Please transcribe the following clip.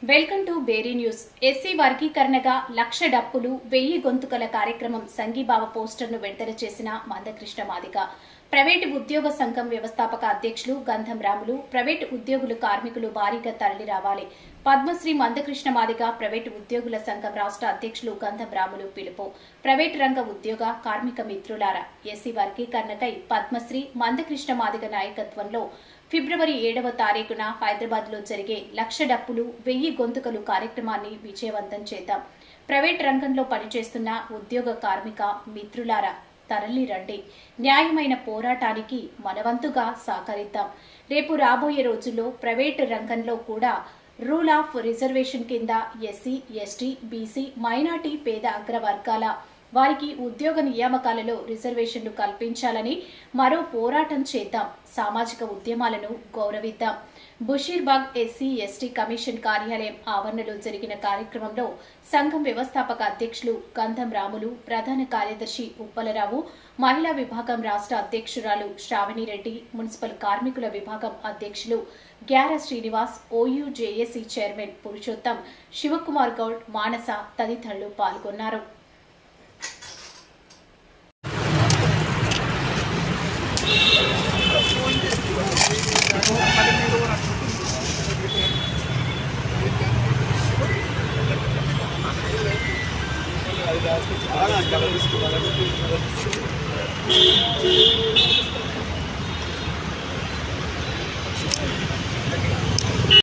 Welcome to Bheri news. SC వర్గీకరణగా లక్ష డప్పులు 1000 గొంతుకల కార్యక్రమం సంఘీభావ పోస్టర్ను విడుదల చేసిన మందకృష్ణ మాదిగ. ప్రైవేటు ఉద్యోగ సంఘం వ్యవస్థాపక అధ్యక్షులు గంధం రాములు, ప్రైవేటు ఉద్యోగులు కార్మికులు భారీగా తరలి రావాలి. పద్మశ్రీ మందకృష్ణ మాదిగ ప్రైవేటు ఉద్యోగుల సంఘం రాష్ట్ర అధ్యక్షులు గంధం రాములు పిలుపు. ప్రైవేటు రంగ ఉద్యోగ కార్మిక మిత్రులారా, ఎస్సీ వర్గీకరణకై పద్మశ్రీ మందకృష్ణ మాదిగ నాయకత్వంలో ఫిబ్రవరి 7వ తారీఖున హైదరాబాద్ లో జరిగే లక్ష డప్పులు 1000 గొంతుకలు కార్యక్రమాన్ని విజయవంతం చేద్దాం. ప్రైవేట్ రంగంలో పనిచేస్తున్న ఉద్యోగ కార్మిక మిత్రులారా, తరలి రండి. న్యాయమైన పోరాటానికి మనవంతుగా సహకరిద్దాం. రేపు రాబోయే రోజుల్లో ప్రైవేటు రంగంలో కూడా రూల్ ఆఫ్ రిజర్వేషన్ కింద ఎస్సీ, ఎస్టీ, బీసీ, మైనార్టీ, పేద అగ్రవర్గాల వారికి ఉద్యోగ నియామకాలలో రిజర్వేషన్లు కల్పించాలని మరో పోరాటం చేద్దాం. సామాజిక ఉద్యమాలను గౌరవిద్దాం. బషీర్బాగ్ ఎస్సీ ఎస్టీ కమిషన్ కార్యాలయం ఆవరణలో జరిగిన కార్యక్రమంలో సంఘం వ్యవస్థాపక అధ్యక్షులు గంధం రాములు, ప్రధాన కార్యదర్శి ఉప్పలరావు, మహిళా విభాగం రాష్ట్ర అధ్యక్షురాలు శ్రావణిరెడ్డి, మున్సిపల్ కార్మికుల విభాగం అధ్యక్షులు గ్యార శ్రీనివాస్, ఓయూజేఏసీ చైర్మన్ పురుషోత్తం, శివకుమార్ గౌడ్, మానస తదితరులు పాల్గొన్నారు. Gracias.